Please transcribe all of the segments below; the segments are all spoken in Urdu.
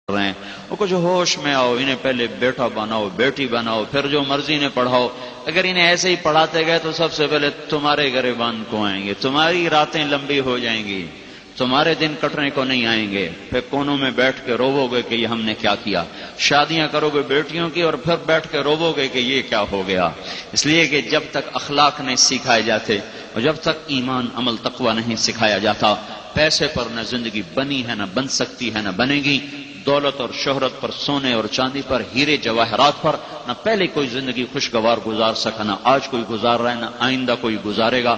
رہے ہیں، وہ کچھ ہوش میں آؤ، انہیں پہلے بیٹا بناؤ، بیٹی بناؤ، پھر جو مرضی انہیں پڑھاؤ۔ اگر انہیں ایسے ہی پڑھاتے گئے تو سب سے پہلے تمہارے گریبان کو آئیں گے، تمہاری راتیں لمبی ہو جائیں گی، تمہارے دن کٹنے کو نہیں آئیں گے، پھر کونوں میں بیٹھ کے روو گے کہ یہ ہم نے کیا کیا۔ شادیاں کرو گے بیٹیوں کی اور پھر بیٹھ کے روو گے کہ یہ کیا ہو گیا۔ اس لیے کہ جب تک اخلاق نہیں سکھائے جاتے اور جب تک ایمان عمل تقوی نہیں سکھایا جاتا، پیسے پر نہ زندگی بنی ہے، نہ بن سکتی ہے، نہ بنے گی۔ دولت اور شہرت پر، سونے اور چاندی پر، ہیرے جواہرات پر نہ پہلے کوئی زندگی خوشگوار گزار سکا، نہ آج کوئی گزار رہا ہے، نہ آئندہ کوئی گزارے گا۔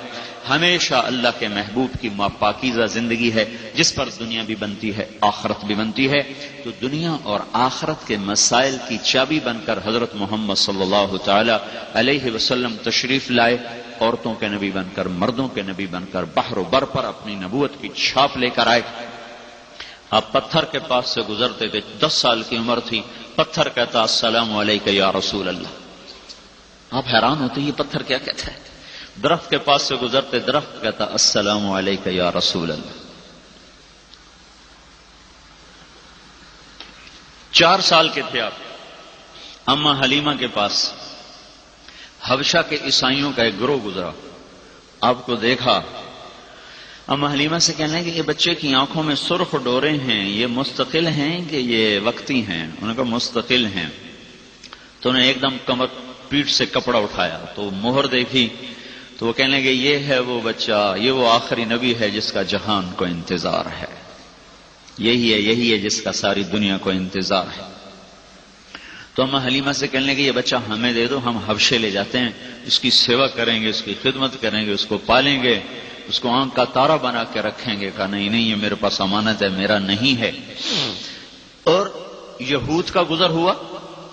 ہمیشہ اللہ کے محبوب کی پاکیزہ زندگی ہے جس پر دنیا بھی بنتی ہے، آخرت بھی بنتی ہے۔ تو دنیا اور آخرت کے مسائل کی چابی بن کر حضرت محمد صلی اللہ تعالی علیہ وسلم تشریف لائے، عورتوں کے نبی بن کر، مردوں کے نبی بن کر، بحر و بر پر اپنی نبوت کی چھاپ لے کر آئے۔ آپ پتھر کے پاس سے گزرتے تھے، 10 سال کی عمر تھی، پتھر کہتا السلام علیکم یا رسول اللہ۔ آپ حیران ہوتے یہ پتھر کیا کہتا ہے؟ درخت کے پاس سے گزرتے، درخت کہتا السلام علیکم یا رسول اللہ۔ 4 سال کے تھے آپ، اما حلیمہ کے پاس حبشہ کے عیسائیوں کا ایک گروہ گزرا، آپ کو دیکھا، اما حلیمہ سے کہنے لگے کہ یہ بچے کی آنکھوں میں سرخ ڈورے ہیں، یہ مستقل ہیں کہ یہ وقتی ہیں؟ انہوں نے کہا مستقل ہیں۔ تو انہیں ایک دم کمر پیٹھ سے کپڑا اٹھایا تو مہر دیکھی تو وہ کہنے لگے یہ ہے وہ بچہ، یہ وہ آخری نبی ہے جس کا جہان کو انتظار ہے، یہی ہے جس کا ساری دنیا کو انتظار ہے۔ تو اما حلیمہ سے کہنے لگے یہ بچہ ہمیں دے دو، ہم حبشے لے جاتے ہیں، اس کی سیوا کریں گے، اس کی خدمت کریں گے، اس کو پالیں گے، اس کو آنکھ کا تارا بنا کے رکھیں گے۔ کہا نہیں یہ میرے پاس امانت ہے، میرا نہیں ہے۔ اور یہود کا گزر ہوا،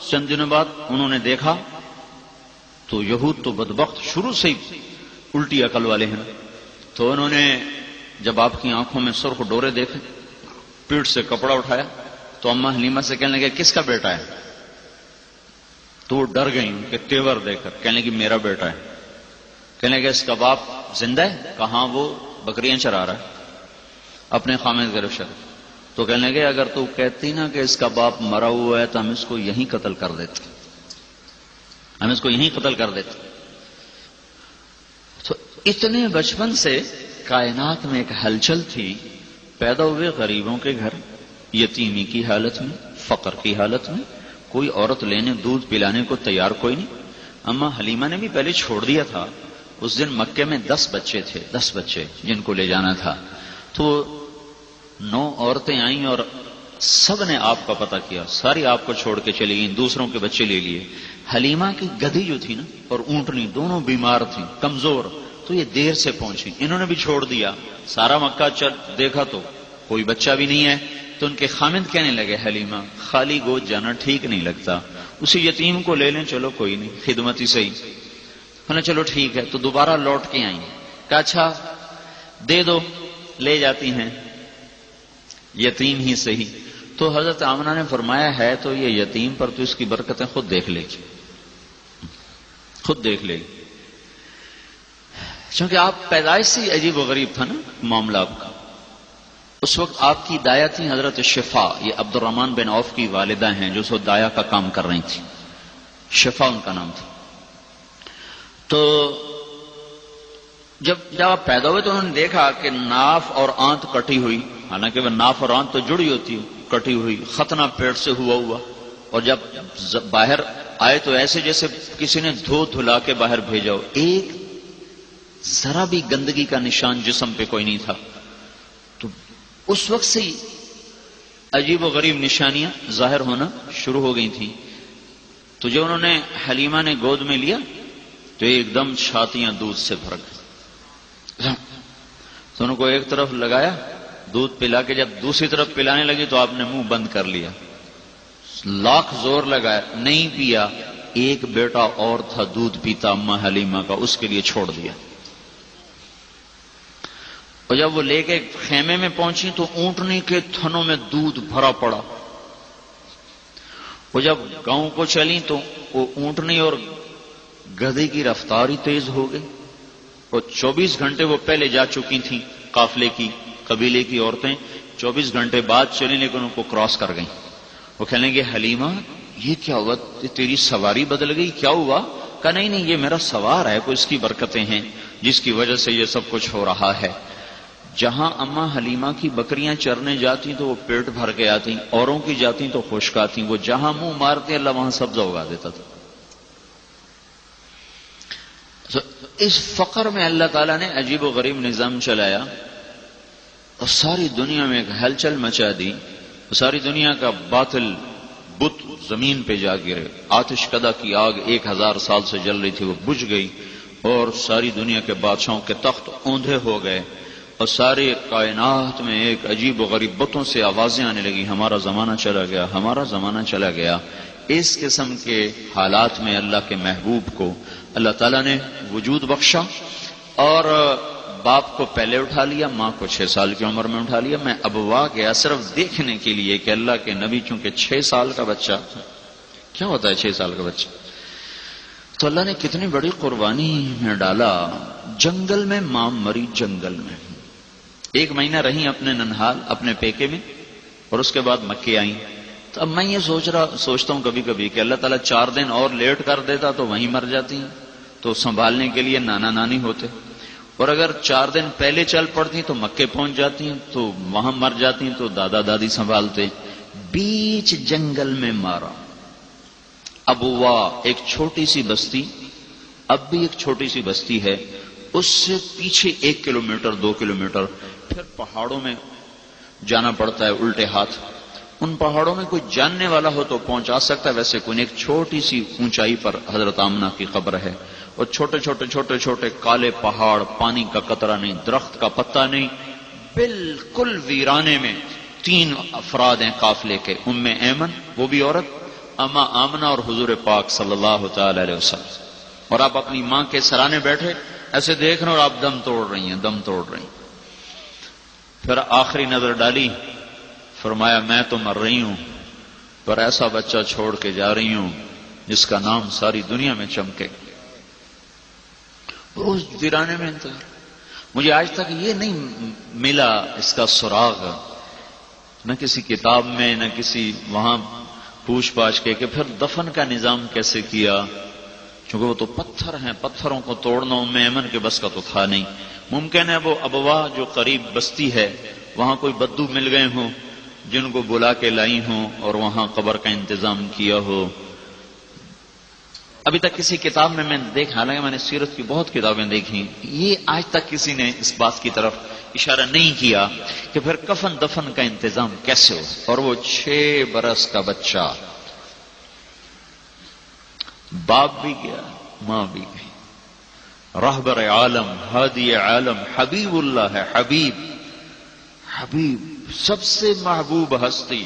چند دنوں بعد انہوں نے دیکھا تو یہود تو بدبخت شروع سے ہی الٹی عقل والے ہیں، تو انہوں نے جب آپ کی آنکھوں میں سرخ ڈورے دیکھے، پیٹھ سے کپڑا اٹھایا تو اما حلیمہ سے کہنے لگے کس کا بیٹا ہے؟ تو وہ ڈر گئی ان کے تیور دیکھ کر، کہنے لگی میرا بیٹا ہے۔ کہنے لگے اس کا باپ زندہ ہے؟ کہاں، وہ بکریاں چرا رہا ہے اپنے خامد گرفت۔ تو کہنے لگے اگر تو کہتی نا کہ اس کا باپ مرا ہوا ہے تو ہم اس کو یہیں قتل کر دیتے، تو اتنے بچپن سے کائنات میں ایک ہلچل تھی، پیدا ہوئے غریبوں کے گھر، یتیمی کی حالت میں، فقر کی حالت میں، کوئی عورت لینے دودھ پلانے کو تیار کوئی نہیں۔ اما حلیمہ نے بھی پہلے چھوڑ دیا تھا، اس دن مکے میں 10 بچے تھے، 10 بچے جن کو لے جانا تھا، تو 9 عورتیں آئیں اور سب نے آپ کا پتہ کیا، ساری آپ کو چھوڑ کے چلی گئیں، دوسروں کے بچے لے لیے۔ حلیمہ کی گدھی جو تھی نا اور اونٹنی دونوں بیمار تھیں، کمزور، تو یہ دیر سے پہنچی، انہوں نے بھی چھوڑ دیا۔ سارا مکہ دیکھا تو کوئی بچہ بھی نہیں ہے، تو ان کے خامد کہنے لگے حلیمہ خالی گود جانا ٹھیک نہیں لگتا، اسی یتیم کو لے لیں، چلو کوئی نہیں، خدمت ہی صحیح۔ انہوں نے چلو ٹھیک ہے، تو دوبارہ لوٹ کے آئیں، کہا اچھا دے دو، لے جاتی ہیں، یتیم ہی صحیح۔ تو حضرت آمنہ نے فرمایا ہے تو یہ یتیم پر تو اس کی برکتیں خود دیکھ لے گی، خود دیکھ لے گی، چونکہ آپ پیدائش سے عجیب و غریب تھا نا معاملہ آپ کا۔ اس وقت آپ کی دایا تھی حضرت شفا، یہ عبد الرحمن بن عوف کی والدہ ہیں جو سو دایا کا کام کر رہی تھی، شفا ان کا نام تھا۔ تو جب آپ پیدا ہوئے تو انہوں نے دیکھا کہ ناف اور آنت کٹی ہوئی، حالانکہ وہ ناف اور آنت تو جڑی ہوتی ہے، کٹی ہوئی، ختنہ پیٹ سے ہوا، اور جب باہر آئے تو ایسے جیسے کسی نے دھو دھلا کے باہر بھیجا ہو، ایک ذرا بھی گندگی کا نشان جسم پہ کوئی نہیں تھا۔ تو اس وقت سے عجیب و غریب نشانیاں ظاہر ہونا شروع ہو گئی تھیں۔ تو جب انہوں نے حلیمہ نے گود میں لیا تو ایک دم چھاتیاں دودھ سے بھر گئی، تو ان کو ایک طرف لگایا دودھ پلا کے، جب دوسری طرف پلانے لگی تو آپ نے منہ بند کر لیا، لاکھ زور لگایا، نہیں پیا۔ ایک بیٹا اور تھا دودھ پیتا اما حلیمہ کا، اس کے لیے چھوڑ دیا۔ اور جب وہ لے کے خیمے میں پہنچی تو اونٹنی کے تھنوں میں دودھ بھرا پڑا۔ وہ جب گاؤں کو چلی تو وہ اونٹنی اور گدھے کی رفتار ہی تیز ہو گئی، اور 24 گھنٹے وہ پہلے جا چکی تھیں، قافلے کی قبیلے کی عورتیں 24 گھنٹے بعد چلی لیکن ان کو کراس کر گئیں۔ وہ کہنے لگے حلیمہ یہ کیا ہوا، تیری سواری بدل گئی، کیا ہوا؟ کہا نہیں یہ میرا سوار ہے، کوئی اس کی برکتیں ہیں جس کی وجہ سے یہ سب کچھ ہو رہا ہے۔ جہاں اماں حلیمہ کی بکریاں چرنے جاتی تو وہ پیٹ بھر کے آتی، اوروں کی جاتی تو خشک آتی، وہ جہاں منہ مارتے اللہ وہاں سبزہ اگا دیتا تھا۔ تو اس فقر میں اللہ تعالیٰ نے عجیب و غریب نظام چلایا اور ساری دنیا میں ایک ہلچل مچا دی، ساری دنیا کا باطل بت زمین پہ جا گرے، آتش کدہ کی آگ 1000 سال سے جل رہی تھی وہ بجھ گئی، اور ساری دنیا کے بادشاہوں کے تخت اوندھے ہو گئے، اور ساری کائنات میں ایک عجیب و غریب بتوں سے آوازیں آنے لگی، ہمارا زمانہ چلا گیا، ہمارا زمانہ چلا گیا۔ اس قسم کے حالات میں اللہ کے محبوب کو اللہ تعالیٰ نے وجود بخشا، اور باپ کو پہلے اٹھا لیا، ماں کو 6 سال کی عمر میں اٹھا لیا۔ میں ابوا گیا صرف دیکھنے کے لیے کہ اللہ کے نبی چونکہ 6 سال کا بچہ، کیا ہوتا ہے 6 سال کا بچہ، تو اللہ نے کتنی بڑی قربانی میں ڈالا۔ جنگل میں ماں مری، جنگل میں 1 مہینہ رہی اپنے ننہال اپنے پیکے میں، اور اس کے بعد مکے آئیں۔ تو اب میں یہ سوچتا ہوں کبھی کبھی کہ اللہ تعالیٰ 4 دن اور لیٹ کر دیتا تو وہیں مر جاتی، تو سنبھالنے کے لیے نانا نانی ہوتے، اور اگر 4 دن پہلے چل پڑتی تو مکے پہنچ جاتی تو وہاں مر جاتی تو دادا دادی سنبھالتے۔ بیچ جنگل میں مارا۔ ابوا ایک چھوٹی سی بستی، اب بھی ایک چھوٹی سی بستی ہے، اس سے پیچھے 1 کلومیٹر 2 کلومیٹر پھر پہاڑوں میں جانا پڑتا ہے الٹے ہاتھ۔ ان پہاڑوں میں کوئی جاننے والا ہو تو پہنچا سکتا ہے، ویسے کوئی ایک چھوٹی سی اونچائی پر حضرت آمنہ کی قبر ہے، اور چھوٹے چھوٹے کالے پہاڑ، پانی کا قطرہ نہیں، درخت کا پتہ نہیں، بالکل ویرانے میں 3 افراد ہیں قافلے کے، ام ایمن وہ بھی عورت، اما آمنہ اور حضور پاک صلی اللہ تعالی علیہ وسلم، اور آپ اپنی ماں کے سرانے بیٹھے ایسے دیکھ رہے اور آپ دم توڑ رہی ہیں۔ پھر آخری نظر ڈالی، فرمایا میں تو مر رہی ہوں پر ایسا بچہ چھوڑ کے جا رہی ہوں جس کا نام ساری دنیا میں چمکے۔ روز ویرانے میں انتظار، مجھے آج تک یہ نہیں ملا اس کا سراغ، نہ کسی کتاب میں نہ کسی وہاں پوچھ پاچھ کے کہ پھر دفن کا نظام کیسے کیا، چونکہ وہ تو پتھر ہیں، پتھروں کو توڑنا ام ایمن کے بس کا تو تھا نہیں۔ ممکن ہے وہ ابوا جو قریب بستی ہے وہاں کوئی بدو مل گئے ہوں جن کو بلا کے لائی ہوں اور وہاں قبر کا انتظام کیا ہو۔ ابھی تک کسی کتاب میں نے دیکھا، حالانکہ میں نے سیرت کی بہت کتابیں دیکھی، یہ آج تک کسی نے اس بات کی طرف اشارہ نہیں کیا کہ پھر کفن دفن کا انتظام کیسے ہو۔ اور وہ 6 برس کا بچہ، باپ بھی گیا ماں بھی گئی، رہبر عالم، ہادی عالم، حبیب اللہ ہے، حبیب سب سے محبوب ہستی۔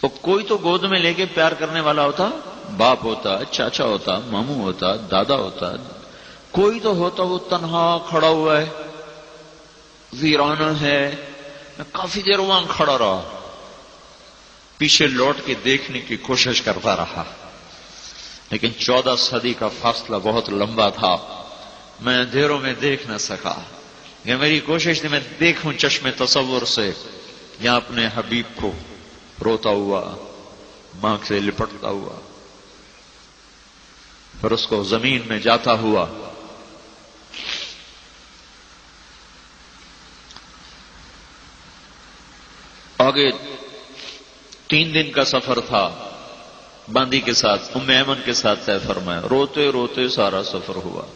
وہ کوئی تو گود میں لے کے پیار کرنے والا ہوتا، باپ ہوتا، چاچا ہوتا، ماموں ہوتا، دادا ہوتا، کوئی تو ہوتا وہ تنہا کھڑا ہوا ہے، ویرانہ ہے۔ میں کافی دیر وہاں کھڑا رہا، پیچھے لوٹ کے دیکھنے کی کوشش کرتا رہا، لیکن 14 صدی کا فاصلہ بہت لمبا تھا، میں اندھیروں میں دیکھ نہ سکا۔ کہ میری کوشش تھی میں دیکھوں چشم تصور سے یا اپنے حبیب کو روتا ہوا، ماں سے لپٹتا ہوا، پھر اس کو زمین میں جاتا ہوا۔ آگے 3 دن کا سفر تھا، باندی کے ساتھ ام ایمن کے ساتھ طے فرمایا، روتے روتے سارا سفر ہوا۔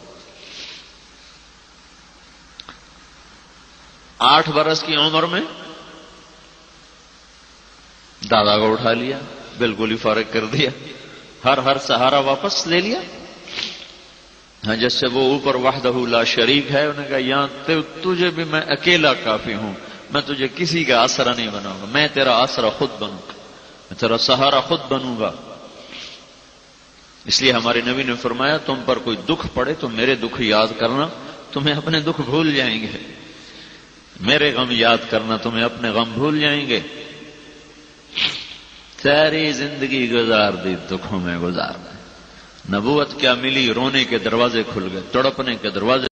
8 برس کی عمر میں دادا کو اٹھا لیا، بالکل ہی فارغ کر دیا، ہر سہارا واپس لے لیا۔ ہاں جس سے وہ اوپر وحدہ لا شریک ہے، انہوں نے کہا یہاں تجھے بھی میں اکیلا کافی ہوں، میں تجھے کسی کا آسرا نہیں بناؤں گا، میں تیرا آسرا خود بنوں گا، میں تیرا سہارا خود بنوں گا۔ اس لیے ہمارے نبی نے فرمایا تم پر کوئی دکھ پڑے تو میرے دکھ یاد کرنا، تمہیں اپنے دکھ بھول جائیں گے، میرے غم یاد کرنا، تمہیں اپنے غم بھول جائیں گے۔ ساری زندگی گزار دی دکھوں میں گزار دی، نبوت کیا ملی، رونے کے دروازے کھل گئے، تڑپنے کے دروازے